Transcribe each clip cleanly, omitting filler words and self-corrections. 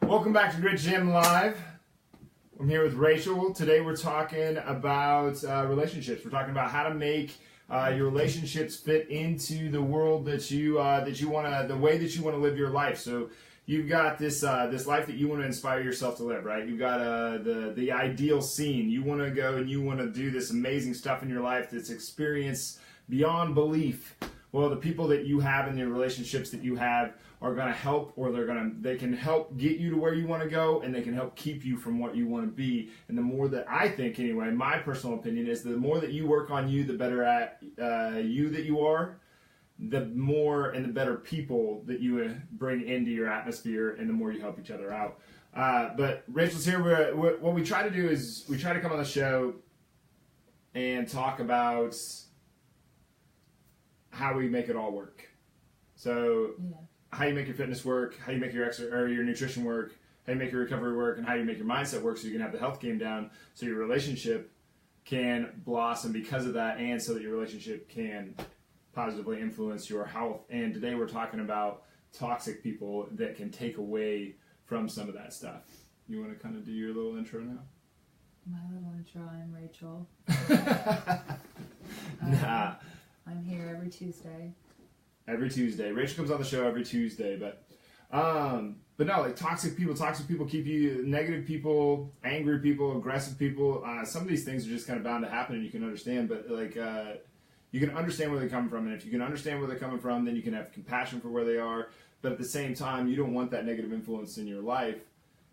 Welcome back to Grit Gym Live. I'm here with Rachel. Today we're talking about relationships. We're talking about how to make your relationships fit into the world that you want to, the way that you want to live your life. So you've got this life that you want to inspire yourself to live, right? You've got the ideal scene. You want to go and you want to do this amazing stuff in your life that's experience beyond belief. Well, the people that you have and the relationships that you have are going to help, or they can help get you to where you want to go, and they can help keep you from what you want to be. And the more that I think, anyway, my personal opinion is the more that you work on you, the better at you that you are, the more and the better people that you bring into your atmosphere, and the more you help each other out. But Rachel's here. What we try to do is we try to come on the show and talk about how we make it all work. So how you make your fitness work, how you make your your nutrition work, how you make your recovery work, and how you make your mindset work so you can have the health game down, so your relationship can blossom because of that, and so that your relationship can positively influence your health. And today we're talking about toxic people that can take away from some of that stuff. You want to kind of do your little intro now? My little intro, I'm Rachel. Nah. I'm here every Tuesday. Every Tuesday. Rachel comes on the show every Tuesday, but no, like toxic people keep you, negative people, angry people, aggressive people. Some of these things are just kind of bound to happen, and you can understand, but you can understand where they're coming from, and if you can understand where they're coming from, then you can have compassion for where they are, but at the same time, you don't want that negative influence in your life.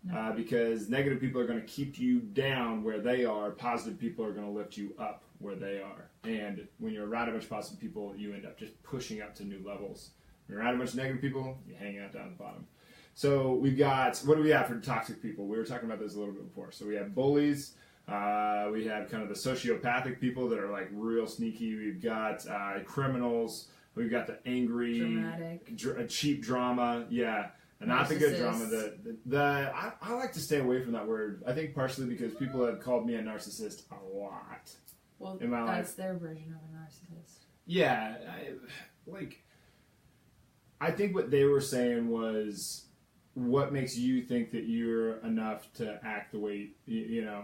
No. Because negative people are going to keep you down where they are. Positive people are going to lift you up where they are. And when you're around a bunch of positive people, you end up just pushing up to new levels. When you're around a bunch of negative people, you hang out down the bottom. So we've got, what do we have for toxic people? We were talking about this a little bit before. So we have bullies. We have kind of the sociopathic people that are like real sneaky. We've got criminals. We've got the angry, dramatic, cheap drama. Yeah. And not the good drama. I like to stay away from that word. I think partially because people have called me a narcissist a lot. Well, in my that's life. Their version of a narcissist. Yeah, I think what they were saying was, what makes you think that you're enough to act the way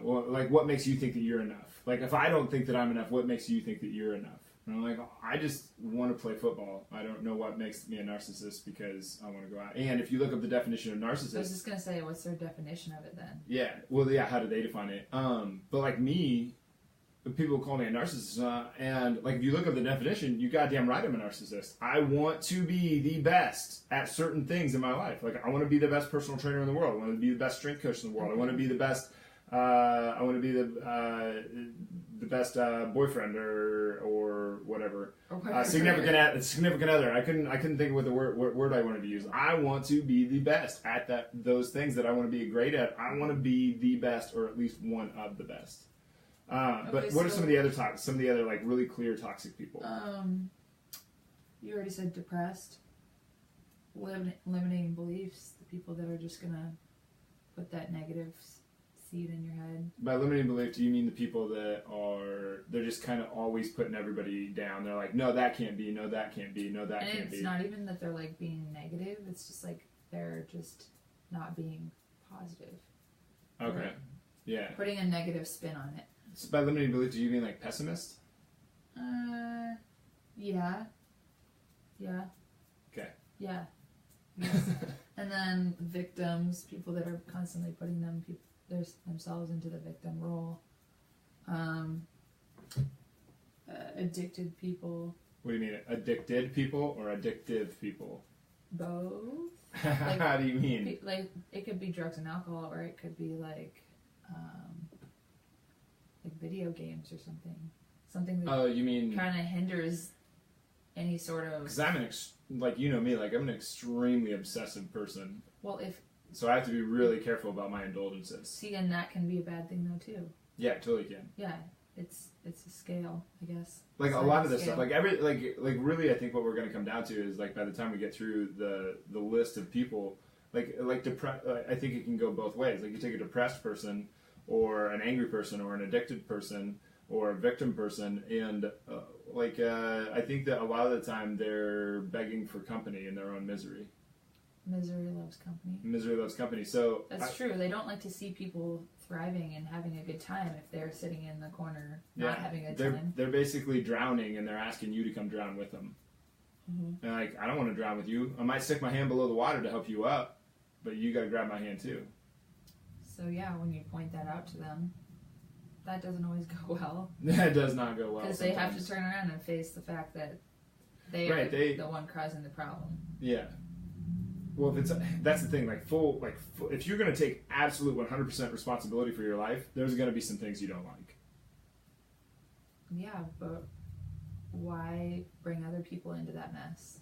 what makes you think that you're enough? Like, if I don't think that I'm enough, what makes you think that you're enough? And I'm like, I just want to play football. I don't know what makes me a narcissist because I want to go out. And if you look up the definition of narcissist... I was just going to say, what's their definition of it then? Yeah, well, yeah, how do they define it? But like me, people call me a narcissist. And like, if you look up the definition, you goddamn right I'm a narcissist. I want to be the best at certain things in my life. Like, I want to be the best personal trainer in the world. I want to be the best strength coach in the world. I want to be the best... I want to be the best boyfriend or whatever. Significant other. I couldn't think of what the word I wanted to use. I want to be the best at those things that I want to be great at. I want to be the best, or at least one of the best. But what are some of the other like really clear toxic people? You already said depressed, limiting beliefs. The people that are just gonna put that negative seed in your head. By limiting belief, do you mean the people that they're just kind of always putting everybody down? They're like, no, that can't be, no, that can't be, no, that can't be. And it's not even that they're like being negative, it's just like they're just not being positive. Okay. Right? Yeah. Putting a negative spin on it. So by limiting belief, do you mean like pessimist? Yeah. Yeah. Okay. Yeah. Yes. And then victims, people that are constantly putting themselves into the victim role. Addicted people. What do you mean? Addicted people or addictive people? Both. Like, how do you mean? Like, it could be drugs and alcohol, or it could be like video games or something. Something that you mean kind of hinders any sort of... Because I'm like, you know me, like, I'm an extremely obsessive person. Well, so I have to be really careful about my indulgences. See, and that can be a bad thing though too. Yeah, it totally can. Yeah, it's a scale, I guess. Like a lot of this stuff, like really, I think what we're going to come down to is like by the time we get through the list of people, I think it can go both ways. Like, you take a depressed person, or an angry person, or an addicted person, or a victim person, and I think that a lot of the time they're begging for company in their own misery. Misery loves company. Misery loves company. So that's true. They don't like to see people thriving and having a good time if they're sitting in the corner not having a good time. They're basically drowning, and they're asking you to come drown with them. Mm-hmm. And like, I don't want to drown with you. I might stick my hand below the water to help you up, but you got to grab my hand too. So yeah, when you point that out to them, that doesn't always go well. That does not go well. Because they have to turn around and face the fact that they are the one causing the problem. Yeah. Well, that's the thing. If you're going to take absolute 100% responsibility for your life, there's going to be some things you don't like. Yeah, but why bring other people into that mess?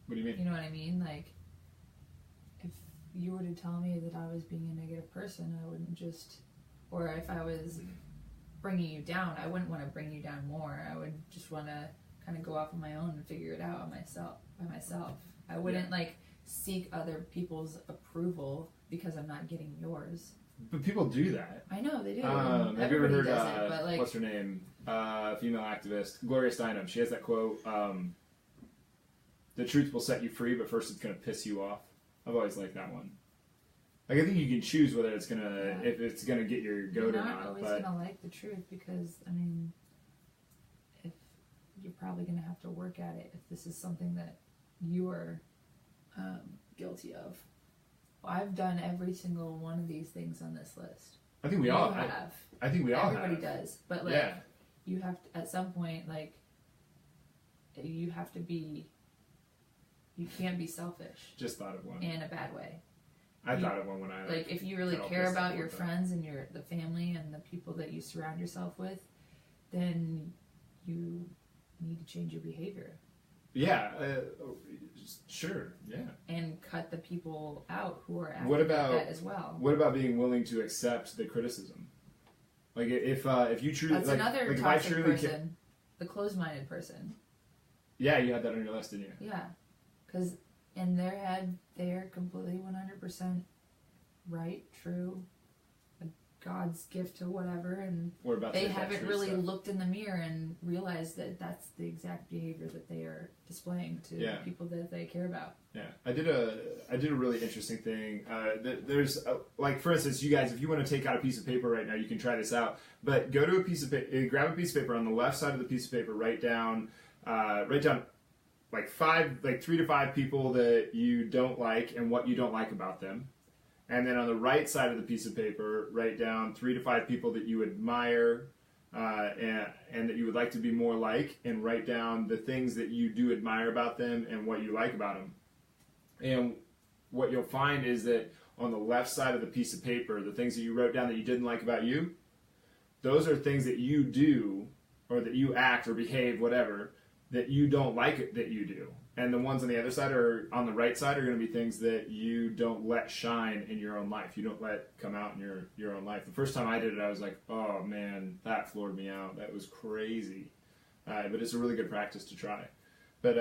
What do you mean? You know what I mean? Like, if you were to tell me that I was being a negative person, I wouldn't just, or if I was bringing you down, I wouldn't want to bring you down more. I would just want to kind of go off on my own and figure it out by myself. I wouldn't seek other people's approval because I'm not getting yours. But people do that. I know they do. Have you ever heard what's her name? Female activist Gloria Steinem. She has that quote: "The truth will set you free, but first it's going to piss you off." I've always liked that one. Like, I think you can choose whether it's gonna if it's gonna get your goat or not. You're not always gonna like the truth because if you're probably gonna have to work at it if this is something that you are guilty of. Well, I've done every single one of these things on this list. I think we all have. I think we all have. Everybody does, but you have to, at some point, you have to be. You can't be selfish. Just thought of one in a bad way. I thought of one when I if you really care about your friends and the family and the people that you surround yourself with, then you need to change your behavior. Yeah, sure, yeah. And cut the people out who are acting like that as well. What about being willing to accept the criticism? Like if you truly that's another toxic person, the closed-minded person. Yeah, you had that on your list, didn't you? Yeah, because in their head they're completely 100% right, true, God's gift to whatever, and they haven't really looked in the mirror and realized that that's the exact behavior that they are displaying to people that they care about. Yeah, I did a really interesting thing. There's for instance, you guys, if you want to take out a piece of paper right now, you can try this out. But go to a piece of paper, grab a piece of paper. On the left side of the piece of paper, write down 3 to 5 people that you don't like and what you don't like about them. And then on the right side of the piece of paper, write down 3 to 5 people that you admire and that you would like to be more like, and write down the things that you do admire about them and what you like about them. And what you'll find is that on the left side of the piece of paper, the things that you wrote down that you didn't like about you, those are things that you do or that you act or behave, whatever, that you don't like it that you do. And the ones on the other side on the right side are going to be things that you don't let shine in your own life. You don't let come out in your own life. The first time I did it, I was like, oh man, that floored me out. That was crazy. But it's a really good practice to try. But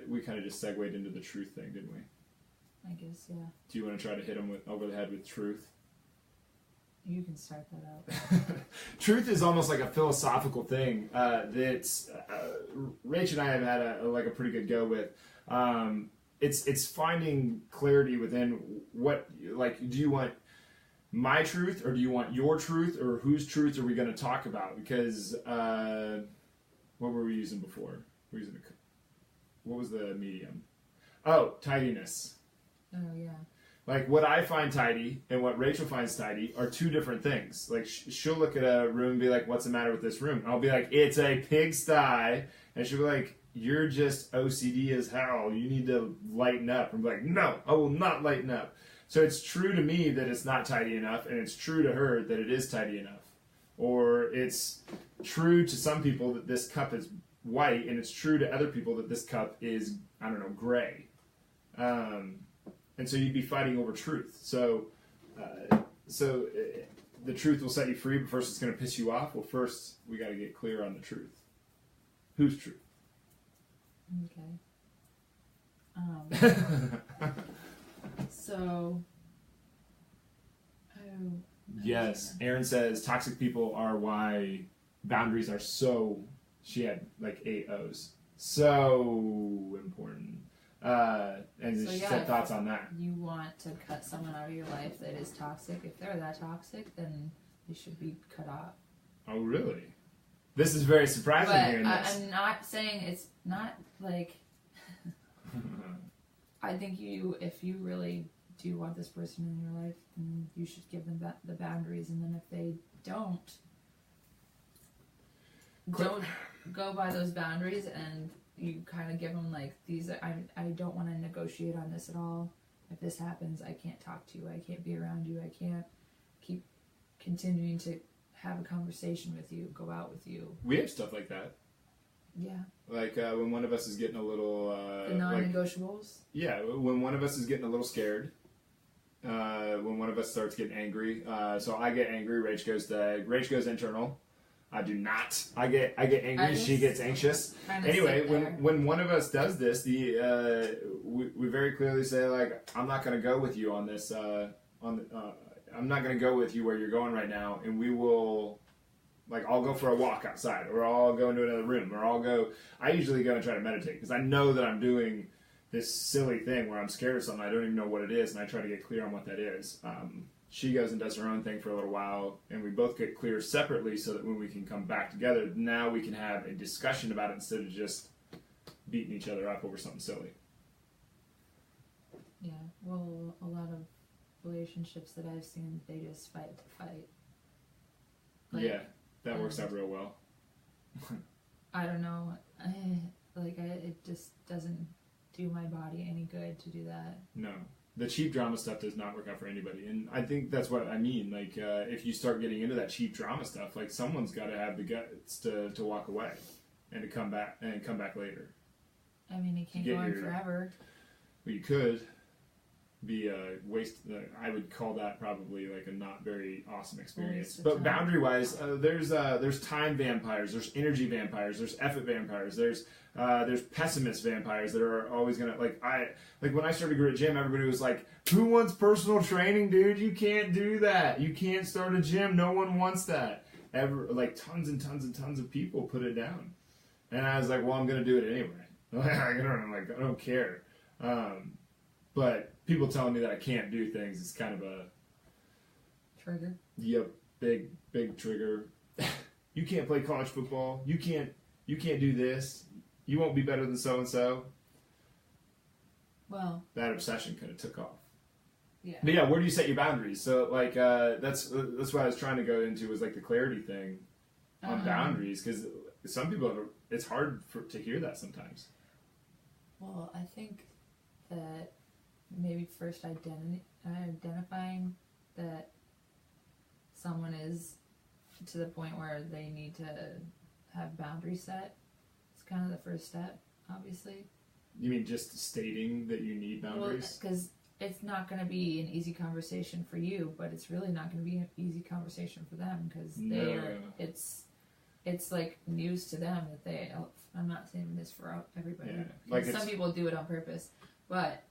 we kind of just segued into the truth thing, didn't we? I guess, yeah. Do you want to try to hit them over the head with truth? You can start that out. Truth is almost like a philosophical thing that Rach and I have had a pretty good go with. It's finding clarity within what, do you want my truth or do you want your truth, or whose truth are we going to talk about? Because what were we using before? What was the medium? Oh, tidiness. Oh, yeah. Like, what I find tidy and what Rachel finds tidy are two different things. Like, she'll look at a room and be like, what's the matter with this room? And I'll be like, it's a pigsty. And she'll be like, you're just OCD as hell. You need to lighten up. I'm like, no, I will not lighten up. So it's true to me that it's not tidy enough, and it's true to her that it is tidy enough. Or it's true to some people that this cup is white, and it's true to other people that this cup is, I don't know, gray. And so you'd be fighting over truth. So the truth will set you free, but first it's going to piss you off. Well, first we got to get clear on the truth. Whose truth? Okay. Yes, Aaron says toxic people are why boundaries are so. She had 8 O's. So important. And So she yeah, said thoughts on that. You want to cut someone out of your life that is toxic. If they're that toxic, then they should be cut off. Oh, really? This is very surprising But hearing this. I'm not saying it's not like. I think if you really do want this person in your life, then you should give them the boundaries, and then if they don't go by those boundaries, and you kind of give them like these. I don't want to negotiate on this at all. If this happens, I can't talk to you. I can't be around you. I can't keep continuing to have a conversation with you, go out with you. We have stuff like that. Yeah. Like when one of us is getting a little... the non-negotiables? Yeah, when one of us is getting a little scared. When one of us starts getting angry. So I get angry, Rach goes internal. I do not. I get angry, she gets anxious. Anyway, when one of us does this, we very clearly say, like, I'm not going to go with you on this, I'm not going to go with you where you're going right now, and we will, like, I'll go for a walk outside, or I'll go into another room, or I usually go and try to meditate, because I know that I'm doing this silly thing where I'm scared of something, I don't even know what it is, and I try to get clear on what that is. She goes and does her own thing for a little while, and we both get clear separately so that when we can come back together, now we can have a discussion about it instead of just beating each other up over something silly. Yeah, well, a lot of relationships that I've seen, they just fight to fight. Like, yeah, that works out real well. I don't know. It just doesn't do my body any good to do that. No. The cheap drama stuff does not work out for anybody, and I think that's what I mean. Like, if you start getting into that cheap drama stuff, like, someone's got to have the guts to walk away and to come back later. I mean, it can't go on forever. Well, you could be a waste. I would call that probably like a not very awesome experience. But boundary-wise, there's time vampires, there's energy vampires, there's effort vampires, there's pessimist vampires that are always gonna like when I started Grit Gym, everybody was like, "Who wants personal training, dude? You can't do that. You can't start a gym. No one wants that." Tons and tons and tons of people put it down, and I was like, "Well, I'm gonna do it anyway." I don't care. But people telling me that I can't do things is kind of a trigger. Yep, big trigger. You can't play college football. You can't do this. You won't be better than so and so. Well, that obsession kind of took off. Yeah. But yeah, where do you set your boundaries? So like that's what I was trying to go into was like the clarity thing on boundaries, because some people it's hard to hear that sometimes. Well, I think that maybe first identifying that someone is to the point where they need to have boundaries set. It's kind of the first step, obviously. You mean just stating that you need boundaries? Well, because it's not going to be an easy conversation for you, but it's really not going to be an easy conversation for them, because it's like news to them that I'm not saying this for everybody. Yeah. Like some people do it on purpose, but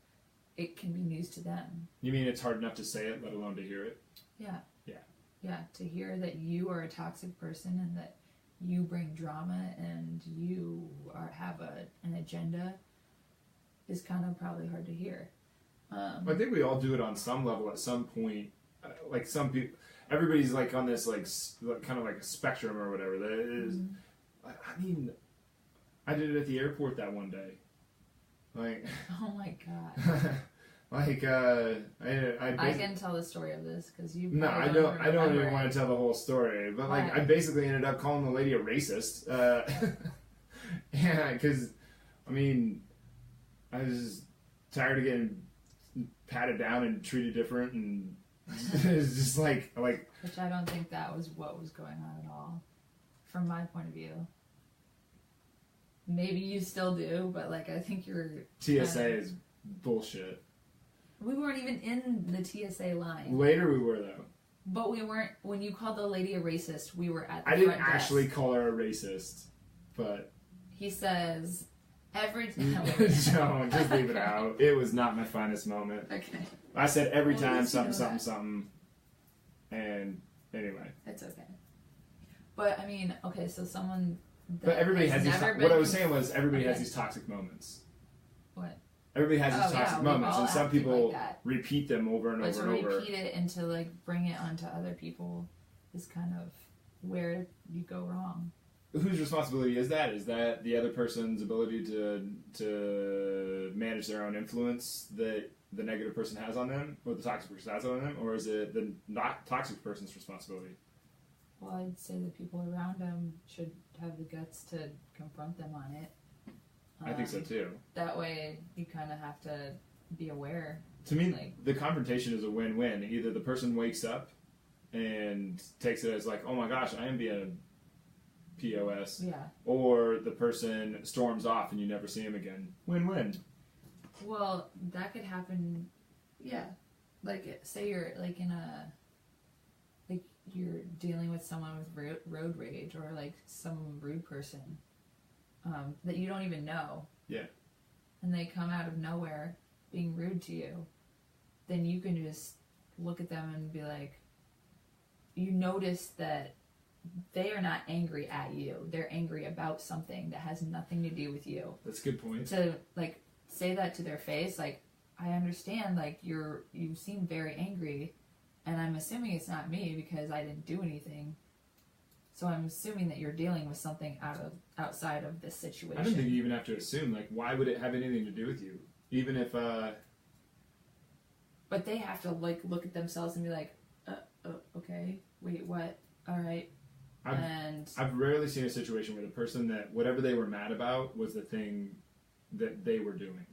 it can be news to them. You mean it's hard enough to say it, let alone to hear it? Yeah. Yeah. Yeah, to hear that you are a toxic person and that you bring drama and you have an agenda is kind of probably hard to hear. I think we all do it on some level at some point. Like some people, everybody's like on this like kind of like a spectrum or whatever. That is, I mean, I did it at the airport that one day. Like, oh my god. Like, I can tell the story of this because you. No, I don't even want to tell the whole story. But like, I basically ended up calling the lady a racist. Yeah, because I mean, I was just tired of getting patted down and treated different, and it's just like. Which I don't think that was what was going on at all, from my point of view. Maybe you still do, but like I think you're. TSA is bullshit. We weren't even in the TSA line. Later we were, though. But we weren't... When you called the lady a racist, we were at the I didn't actually call her a racist, but... He says, every time... Don't, just leave it out. It was not my finest moment. Okay. I said every time something, and anyway. It's okay. But, I mean, okay, so someone... But everybody has these... What I was saying was everybody has these toxic moments. What? everybody has these Oh, yeah, toxic we've moments, all and some acted people like that. repeat them over and But over to and over. repeat it and to like bring it onto other people is kind of where you go wrong. Whose responsibility is that? Is that the other person's ability to manage their own influence that the negative person has on them, or the toxic person has on them, or is it the not toxic person's responsibility? Well, I'd say the people around them should have the guts to confront them on it. I think so too. That way, you kind of have to be aware. To me, Like, the confrontation is a win-win. Either the person wakes up and takes it as like, oh my gosh, I am being a POS, yeah. or the person storms off and you never see him again. Win-win. Well, that could happen. Yeah. Like, say you're like in a, like you're dealing with someone with road rage or like some rude person that you don't even know. Yeah. And they come out of nowhere being rude to you. Then you can just look at them and be like, you notice that they are not angry at you. They're angry about something that has nothing to do with you. That's a good point. To like say that to their face, like, I understand, like you seem very angry, and I'm assuming it's not me because I didn't do anything. So I'm assuming that you're dealing with something outside of this situation. I don't think you even have to assume. Like, why would it have anything to do with you? Even if. But they have to like look at themselves and be like, okay, wait, what? All right. I've rarely seen a situation where the person that whatever they were mad about was the thing that they were doing.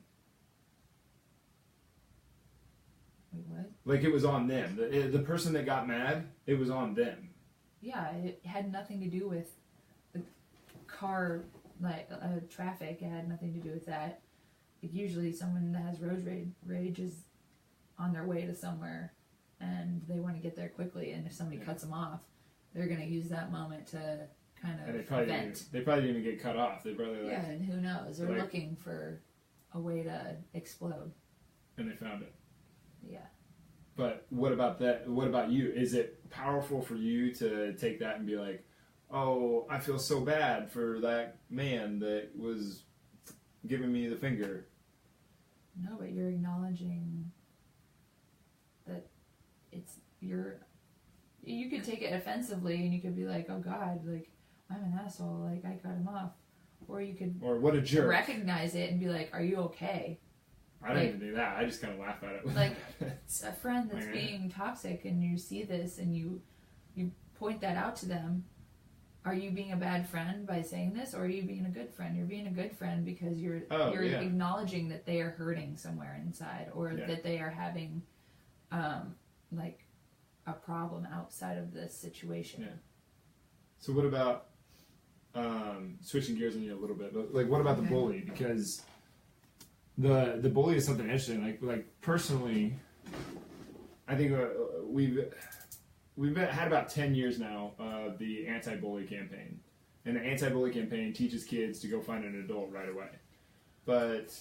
Wait, what? Like it was on them. The person that got mad, it was on them. Yeah, it had nothing to do with the car, like traffic. It had nothing to do with that. Like, usually someone that has road rage is on their way to somewhere and they want to get there quickly, and if somebody cuts them off, they're going to use that moment to kind of vent. They probably didn't even get cut off. They probably like, yeah, and who knows? They're like, looking for a way to explode. And they found it. Yeah. But what about that? What about you? Is it powerful for you to take that and be like, oh, I feel so bad for that man that was giving me the finger? No, but you're acknowledging that you could take it offensively and you could be like, oh God, like, I'm an asshole, like, I cut him off. Or you could what a jerk. Recognize it and be like, are you okay? I don't even do that. I just kind of laugh at it. Like, it's a friend that's being toxic and you see this and you point that out to them. Are you being a bad friend by saying this, or are you being a good friend? You're being a good friend because you're acknowledging that they are hurting somewhere inside, or that they are having like a problem outside of this situation. Yeah. So what about switching gears on you a little bit? But like, what about the bully? Because the bully is something interesting. Like personally, I think we've had about 10 years now of the anti-bully campaign, and the anti-bully campaign teaches kids to go find an adult right away. But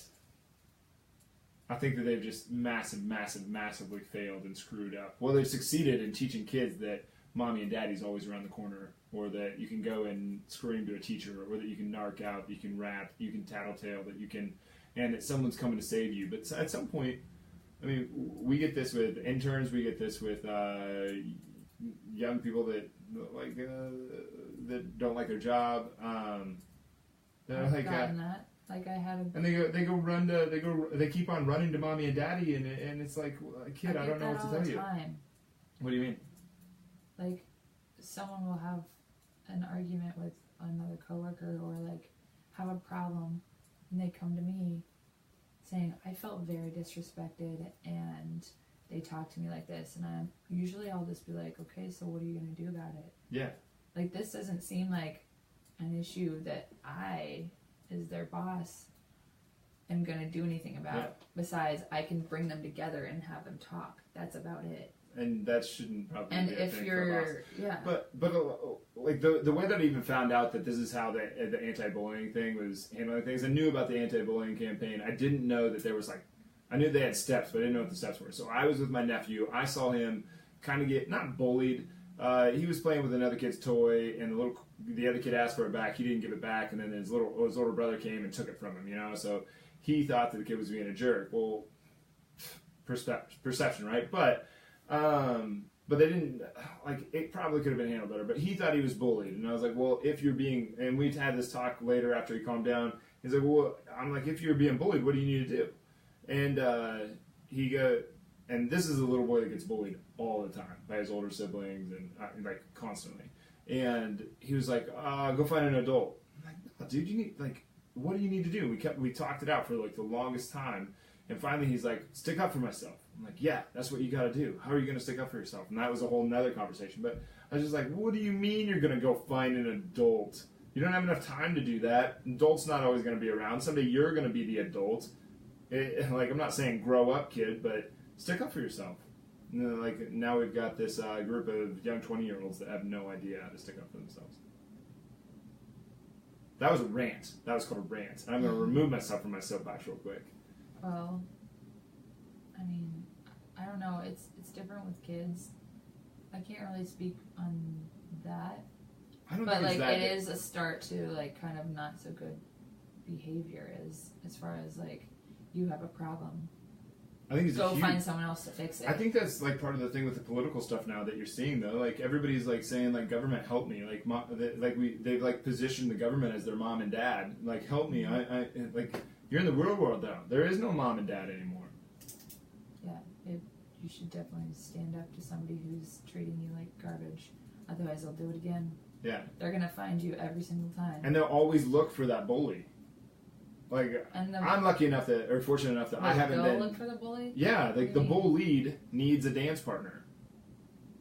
I think that they've just massively failed and screwed up. Well, they've succeeded in teaching kids that mommy and daddy's always around the corner, or that you can go and scream to a teacher, or that you can narc out, you can rap, you can tattletale, that you can, and that someone's coming to save you. But at some point, I mean, we get this with interns, we get this with young people that that don't like their job. I've gotten that. Like, I had a... And they keep on running to mommy and daddy, and it's like, kid, I don't know what to tell you. Time. What do you mean? Like, someone will have an argument with another coworker, or like have a problem, and they come to me saying, I felt very disrespected, and they talk to me like this, and I'll just be like, okay, so what are you going to do about it? Yeah. Like, this doesn't seem like an issue that I, as their boss, am going to do anything about. Yeah. Besides, I can bring them together and have them talk. That's about it. And that shouldn't probably and be a if thing you're, for a boss. Yeah. But like the way that I even found out that this is how the anti-bullying thing was handling things, I knew about the anti-bullying campaign. I didn't know that there was like, I knew they had steps, but I didn't know what the steps were. So I was with my nephew. I saw him kind of get, not bullied. He was playing with another kid's toy, and the other kid asked for it back. He didn't give it back, and then his older brother came and took it from him. So he thought that the kid was being a jerk. Well, perception, right? But they didn't, like, it probably could have been handled better, but he thought he was bullied. And I was like, well, if you're being, and we had this talk later after he calmed down. He's like, well, I'm like, if you're being bullied, what do you need to do? And and this is a little boy that gets bullied all the time by his older siblings and like constantly. And he was like, go find an adult. I'm like, no, dude, you need, like, what do you need to do? We talked it out for like the longest time. And finally he's like, stick up for myself. I'm like, yeah, that's what you got to do. How are you going to stick up for yourself? And that was a whole nother conversation. But I was just like, what do you mean you're going to go find an adult? You don't have enough time to do that. Adult's not always going to be around. Someday you're going to be the adult. Like, I'm not saying grow up, kid, but stick up for yourself. You know, like, now we've got this group of young 20-year-olds that have no idea how to stick up for themselves. That was a rant. That was called a rant. And I'm going to remove myself from my soapbox real quick. Well, I mean, I don't know. It's different with kids. I can't really speak on that. I don't but think like it's that it is a start to like kind of not so good behavior as far as like you have a problem. I think it's go find someone else to fix it. I think that's like part of the thing with the political stuff now that you're seeing though. Like everybody's like saying like government help me. Like they've like positioned the government as their mom and dad. Like help me. I like you're in the real world now. There is no mom and dad anymore. Yeah, you should definitely stand up to somebody who's treating you like garbage. Otherwise, they'll do it again. Yeah. They're gonna find you every single time. And they'll always look for that bully. Like, I'm lucky enough that, or fortunate enough that I haven't been. Look for the bully? Yeah, like the bullied needs a dance partner.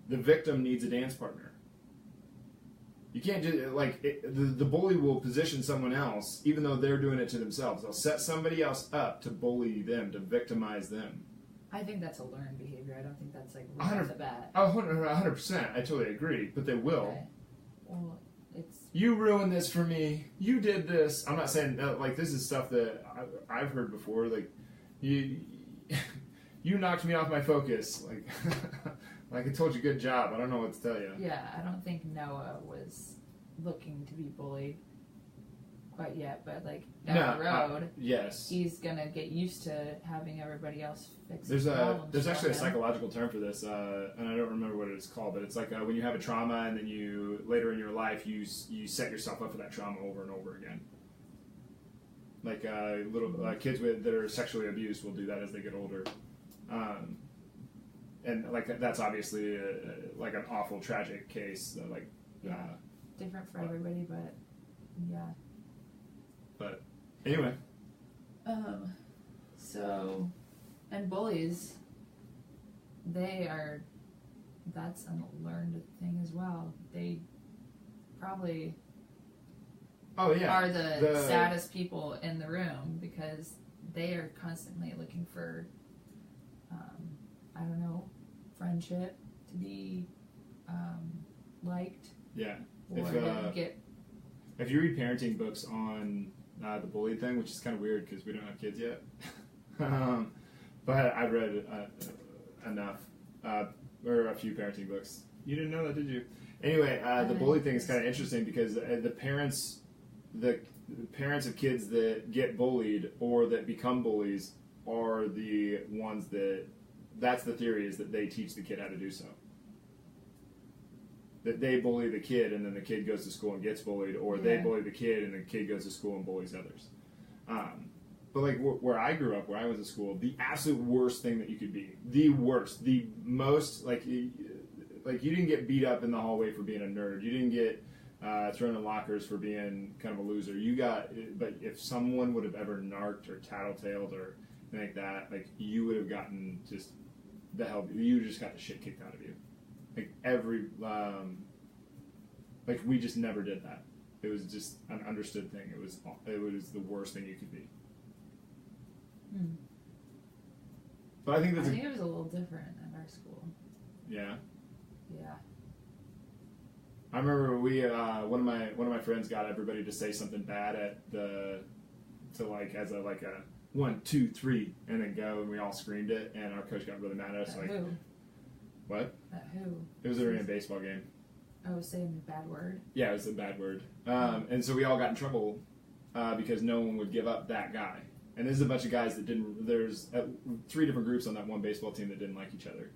The victim needs a dance partner. You can't just, like, the bully will position someone else, even though they're doing it to themselves. They'll set somebody else up to bully them, to victimize them. I think that's a learned behavior. I don't think that's like right off the bat. Oh, 100%. I totally agree. But they will. Okay. Well, it's... You ruined this for me. You did this. I'm not saying, like, this is stuff that I've heard before. Like, you knocked me off my focus. Like, like I told you, good job. I don't know what to tell you. Yeah, I don't think Noah was looking to be bullied quite yet, but like down the road, yes, he's gonna get used to having everybody else fix his problems. There's actually a psychological term for this, and I don't remember what it's called, but it's like when you have a trauma and then you later in your life you set yourself up for that trauma over and over again. Like little kids that are sexually abused will do that as they get older, and like that's obviously like an awful tragic case. Like different for everybody, but yeah. But anyway. So, and bullies, that's a learned thing as well. They probably are the saddest people in the room because they are constantly looking for, I don't know, friendship, to be liked. Yeah. Or to get... If you read parenting books on the bully thing, which is kind of weird because we don't have kids yet, but I've read enough, or a few parenting books. You didn't know that, did you? Anyway, the bully thing is kind of interesting because the parents of kids that get bullied or that become bullies are the ones that's the theory, is that they teach the kid how to do so. That they bully the kid and then the kid goes to school and gets bullied, or they bully the kid and the kid goes to school and bullies others. But like where I grew up, where I was at school, the absolute worst thing that you could be, the worst, the most, like you didn't get beat up in the hallway for being a nerd. You didn't get thrown in lockers for being kind of a loser. But if someone would have ever narked or tattletaled or anything like that, like you would have gotten just you just got the shit kicked out of you. Like like we just never did that. It was just an understood thing. It was the worst thing you could be. But I think it was a little different at our school. Yeah. Yeah. I remember one of my friends got everybody to say something bad as a 1, 2, 3 and then go, and we all screamed it, and our coach got really mad at us. Who? What? At who? It was during a baseball game. Oh, saying a bad word? Yeah, it was a bad word. And so we all got in trouble because no one would give up that guy. And this is a bunch of guys that didn't. There's 3 different groups on that one baseball team that didn't like each other.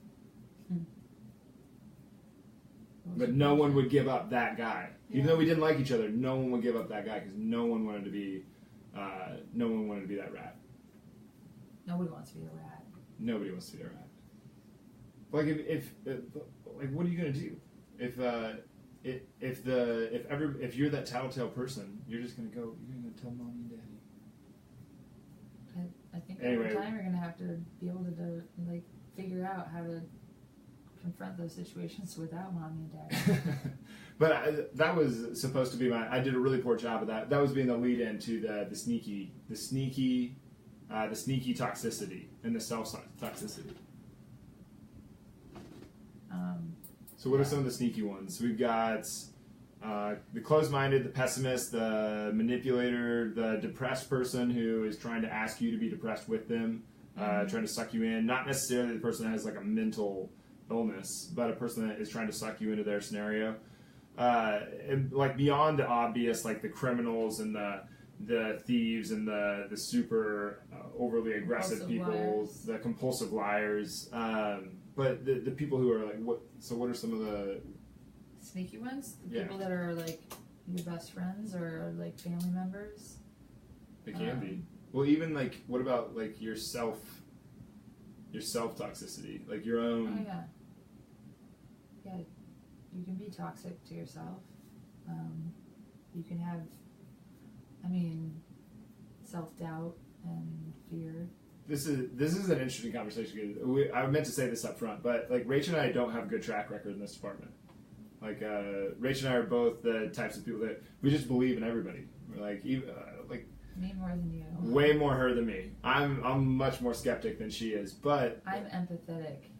But no one would give up that guy, even though we didn't like each other. No one would give up that guy because no one wanted to be that rat. Nobody wants to be a rat. Nobody wants to be a rat. Like if what are you gonna do if you're that tattletale person? You're just gonna go. You're gonna tell mommy and daddy. I think over time you're gonna have to be able to like figure out how to confront those situations without mommy and daddy. But that was supposed to be I did a really poor job of that. That was being the lead in to the sneaky toxicity and the self toxicity. So what are some of the sneaky ones? We've got the closed-minded, the pessimist, the manipulator, the depressed person who is trying to ask you to be depressed with them, trying to suck you in. Not necessarily the person that has like a mental illness, but a person that is trying to suck you into their scenario. And like beyond the obvious, like the criminals and the thieves and the super overly aggressive people, the compulsive liars. But the people who are like, what are some of the sneaky ones? The people that are like your best friends or like family members? They can be. Well, even like, what about like your self toxicity, like your own. Oh yeah, you can be toxic to yourself. You can have, self-doubt and fear. This is an interesting conversation. I meant to say this up front, but like Rachel and I don't have a good track record in this department. Like Rachel and I are both the types of people that we just believe in everybody. We're like me more than you. Way more her than me. I'm much more skeptic than she is, but I'm empathetic,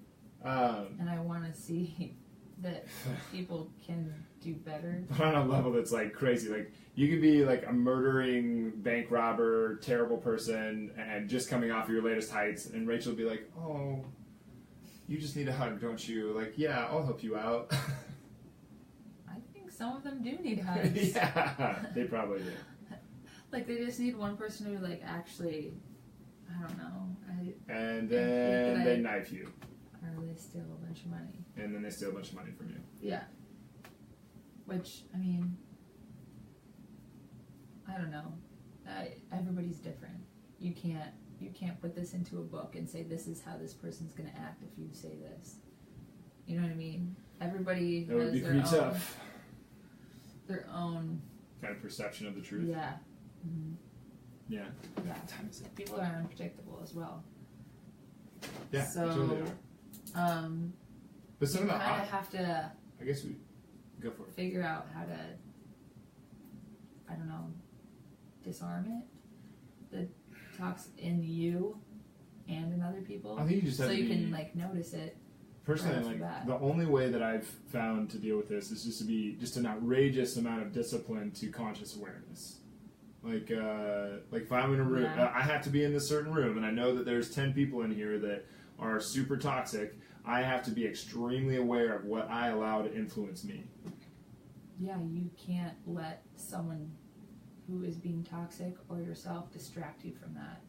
and I want to see that people can do better. But on a level that's like crazy. Like you could be like a murdering bank robber, terrible person, and just coming off of your latest heights, and Rachel would be like, "Oh, you just need a hug, don't you?" Like, yeah, I'll help you out. I think some of them do need hugs. Yeah, they probably do. Like they just need one person to like actually, I don't know. And then they knife you. Or they steal a bunch of money. And then they steal a bunch of money from you. Yeah. Which, I don't know. Everybody's different. You can't put this into a book and say this is how this person's going to act if you say this. You know what I mean? Everybody that would be pretty tough. Their own kind of perception of the truth. Yeah. Mm-hmm. Yeah. Yeah. People are unpredictable as well. Yeah, so, they totally are. But some of the kind of have to. I guess we go for it. Figure out how to, I don't know, disarm it. The talks in you and in other people. I think you just have so to you can like notice it. Personally, like the only way that I've found to deal with this is just an outrageous amount of discipline to conscious awareness. Like if I'm in a room, I have to be in this certain room, and I know that there's 10 people in here that are super toxic. I have to be extremely aware of what I allow to influence me. Yeah, you can't let someone who is being toxic or yourself distract you from that.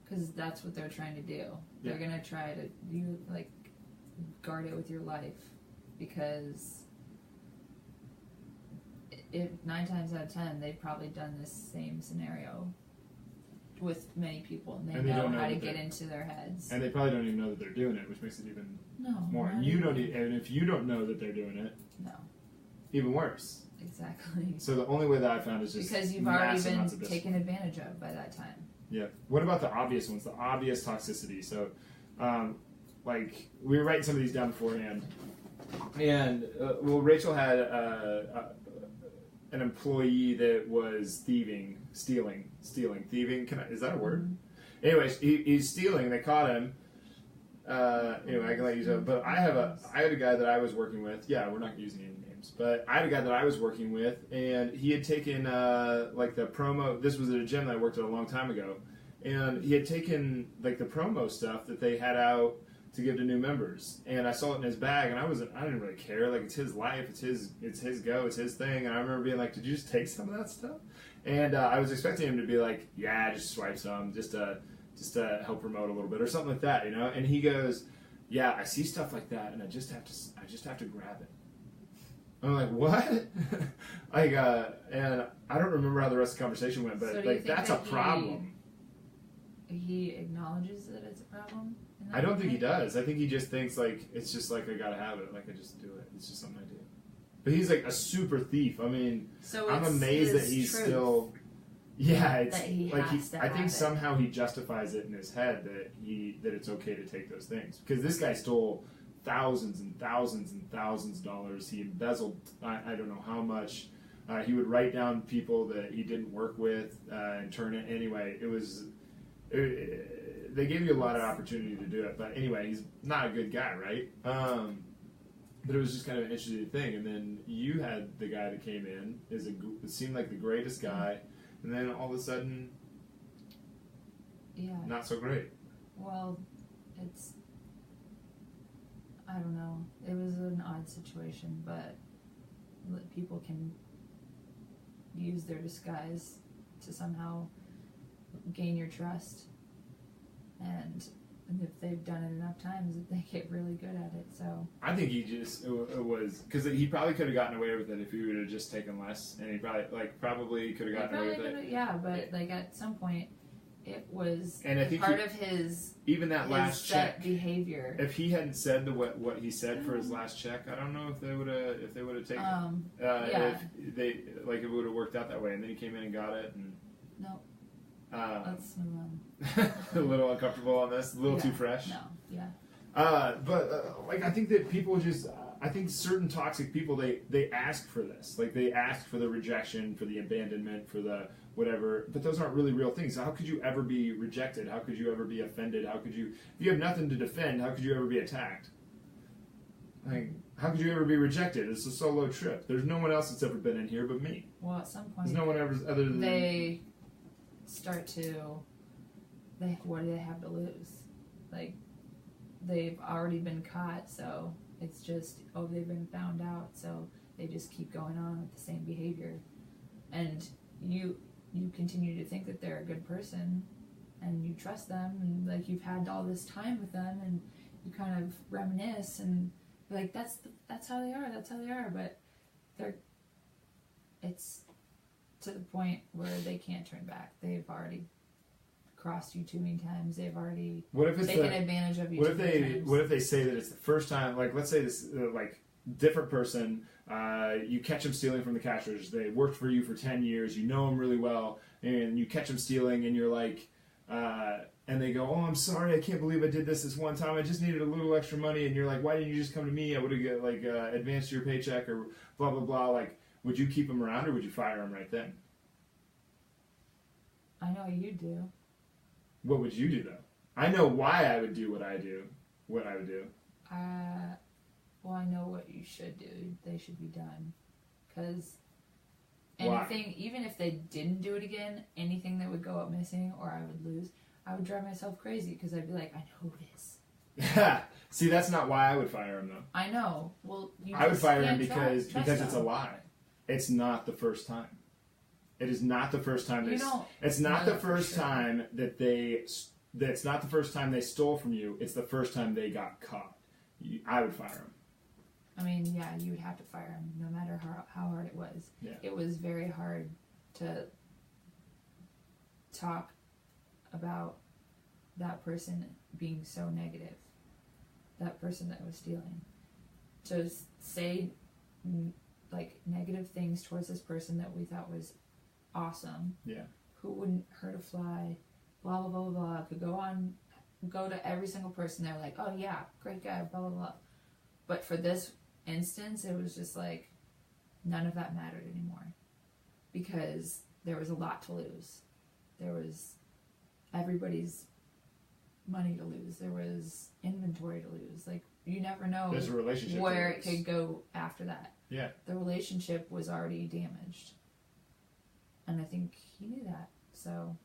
Because that's what they're trying to do. Yeah. They're going to try to, guard it with your life. Because if 9 times out of 10, they've probably done this same scenario with many people, and they know how to get into their heads. And they probably don't even know that they're doing it, which makes it even more. And if you don't know that they're doing it, even worse. Exactly. So the only way that I found is just because you've already been taken advantage of by that time. Yeah. What about the obvious ones? The obvious toxicity. So, we were writing some of these down beforehand, and Rachel had an employee that was thieving. Is that a word? Mm-hmm. Anyways, he's stealing. They caught him. Anyway, I can let you know. But I had a guy that I was working with. Yeah, we're not using any names. But I had a guy that I was working with, and he had taken the promo. This was at a gym that I worked at a long time ago, and he had taken the promo stuff that they had out to give to new members, and I saw it in his bag, and I didn't really care. Like, it's his life, it's his go, it's his thing. And I remember being like, "Did you just take some of that stuff?" And I was expecting him to be like, "Yeah, just swipe some, just to help promote a little bit or something like that, you know." And he goes, "Yeah, I see stuff like that, and I just have to grab it." I'm like, "What?" Like, and I don't remember how the rest of the conversation went, but So like, that's a problem. He acknowledges that it's a problem? I don't think he does. I think he just thinks like it's just like I gotta have it. Like I just do it. It's just something I do. But he's like a super thief. I mean, so I'm amazed that he's still. Yeah, it's that he like has to I think have it. somehow he justifies it in his head that it's okay to take those things, because this guy stole thousands and thousands and thousands of dollars. He embezzled I don't know how much. He would write down people that he didn't work with and turn it anyway. They gave you a lot of opportunity to do it, but anyway, he's not a good guy, right? But it was just kind of an interesting thing. And then you had the guy that came in, it seemed like the greatest guy, and then all of a sudden, yeah, not so great. Well, I don't know. It was an odd situation, but people can use their disguise to somehow gain your trust. And if they've done it enough times, they get really good at it. So I think it was because he probably could have gotten away with it if he would have just taken less, and he probably could have gotten away with it. Yeah, but like at some point, it was and I think part of his even that last check behavior. If he hadn't said what he said for his last check, I don't know if they would have taken it. Yeah. If it would have worked out that way, and then he came in and got it, and no. Let's move on. A little uncomfortable on this, a little too fresh. No, yeah. Like I think that people just, I think certain toxic people they ask for this, like they ask for the rejection, for the abandonment, for the whatever. But those aren't really real things. How could you ever be rejected? How could you ever be offended? How could you, if you have nothing to defend, how could you ever be attacked? Like, how could you ever be rejected? It's a solo trip. There's no one else that's ever been in here but me. Well, at some point, there's no one ever other than they start to. What do they have to lose? Like, they've already been caught, so it's just, they've been found out, so they just keep going on with the same behavior. And you continue to think that they're a good person, and you trust them, and like you've had all this time with them, and you kind of reminisce, and you're like, that's how they are, but it's to the point where they can't turn back. They've already crossed you too many times. They've already taken advantage of you. What if they say that it's the first time? Like, let's say this different person. You catch them stealing from the cash register. They worked for you for 10 years. You know them really well, and you catch them stealing, and you're like, and they go, "Oh, I'm sorry. I can't believe I did this one time. I just needed a little extra money." And you're like, "Why didn't you just come to me? I would have advanced your paycheck or blah blah blah." Like, would you keep them around or would you fire them right then? I know you do. What would you do though? I know why I would do what I would do. Well, I know what you should do. They should be done. Because anything, even if they didn't do it again, anything that would go up missing or I would lose, I would drive myself crazy because I'd be like, I know who it is. Yeah. See, that's not why I would fire him though. I know. Well, I would fire him because it's a lie. It's not the first time. It is not the first time. It's not the first time that they. That's not the first time they stole from you. It's the first time they got caught. I would fire him. I mean, yeah, you would have to fire him, no matter how hard it was. Yeah. It was very hard to talk about that person being so negative. That person that was stealing. To say like negative things towards this person that we thought was awesome. Yeah. Who wouldn't hurt a fly, blah blah blah blah. Could go to every single person. They're like, oh yeah, great guy, blah blah blah. But for this instance, it was just like none of that mattered anymore because there was a lot to lose. There was everybody's money to lose. There was inventory to lose. Like, you never know There's a relationship where it could go after that. Yeah. The relationship was already damaged. And I think he knew that. So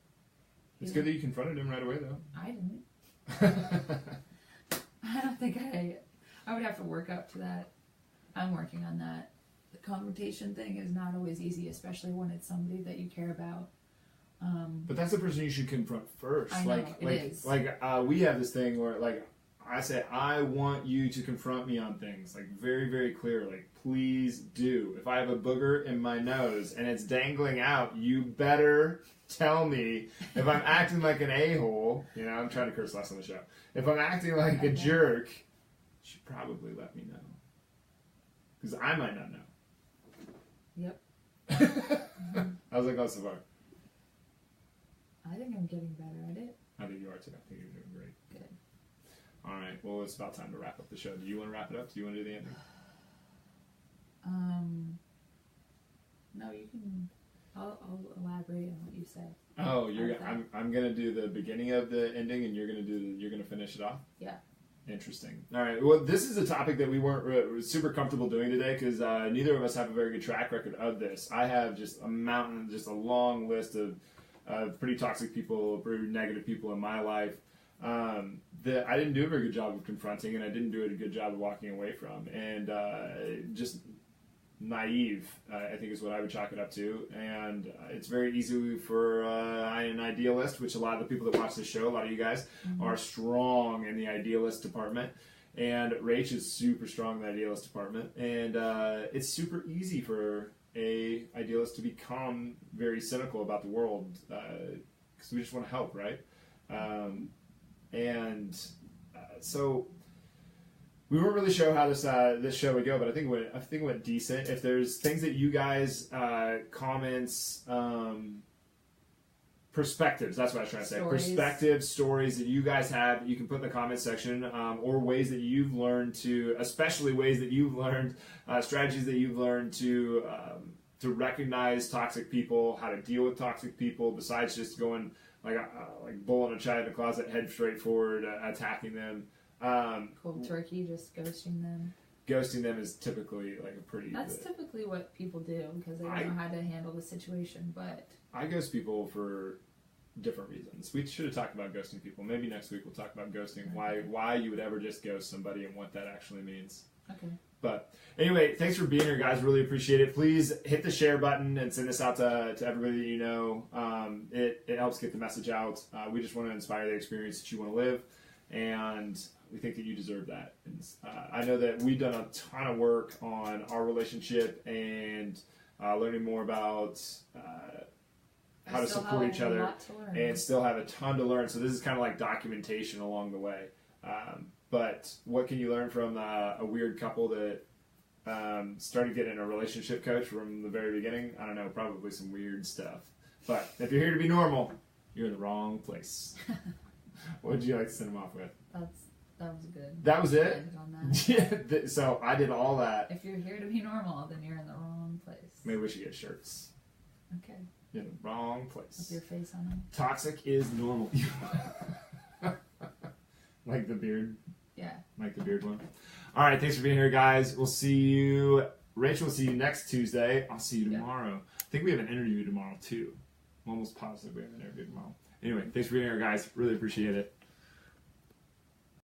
it's good that you confronted him right away, though. I didn't. I don't think I would have to work up to that. I'm working on that. The confrontation thing is not always easy, especially when it's somebody that you care about. But that's the person you should confront first. I know, it is. We have this thing where, like, I say, I want you to confront me on things, like, very, very clear. Like, please do. If I have a booger in my nose and it's dangling out, you better tell me. If I'm acting like an a-hole, you know, I'm trying to curse less on the show. If I'm acting like a jerk, you should probably let me know. Because I might not know. Yep. How's it go so far? I think I'm getting better at it. I think you are too. I think you're doing great. Good. All right. Well, it's about time to wrap up the show. Do you want to wrap it up? Do you want to do the ending? No, you can. I'll elaborate on what you said. Oh, I'm gonna do the beginning of the ending, and you're gonna finish it off. Yeah. Interesting. All right. Well, this is a topic that we weren't super comfortable doing today because neither of us have a very good track record of this. I have just a long list of pretty toxic people, pretty negative people in my life that I didn't do a very good job of confronting, and I didn't do a good job of walking away from, and just naive, I think is what I would chalk it up to. And it's very easy for an idealist, which a lot of the people that watch this show, a lot of you guys, are strong in the idealist department. And Rach is super strong in the idealist department. And it's super easy for a idealist to become very cynical about the world because we just want to help, right? So we weren't really sure how this show would go, but I think it went decent. If there's things that you guys comments, perspectives, that's what I was trying to say. Perspectives, stories that you guys have, you can put in the comment section, or ways that you've learned to, especially ways that you've learned, strategies that you've learned to recognize toxic people, how to deal with toxic people, besides just going like bull in a china in the closet, head straight forward, attacking them. Cold turkey, just ghosting them. Ghosting them is typically like a pretty... That's typically what people do because they don't know how to handle the situation, but... I ghost people for different reasons. We should have talked about ghosting people. Maybe next week we'll talk about ghosting, why you would ever just ghost somebody and what that actually means. Okay. But anyway, thanks for being here, guys. Really appreciate it. Please hit the share button and send this out to everybody that you know. It helps get the message out. We just want to inspire the experience that you want to live, and we think that you deserve that. And, I know that we've done a ton of work on our relationship and learning more about how to support each other, and still have a ton to learn. So this is kind of like documentation along the way. But what can you learn from a weird couple that started getting a relationship coach from the very beginning? I don't know, probably some weird stuff. But if you're here to be normal, you're in the wrong place. What would you like to send them off with? That was good. That was it? On that. Yeah, so I did all that. If you're here to be normal, then you're in the wrong place. Maybe we should get shirts. Okay. You're in the wrong place. With your face on them. Toxic is normal. Like the beard? Yeah. Like the beard one? All right, thanks for being here, guys. We'll see you. Rachel will see you next Tuesday. I'll see you tomorrow. I think we have an interview tomorrow, too. I'm almost positive we have an interview tomorrow. Anyway, thanks for being here, guys. Really appreciate it.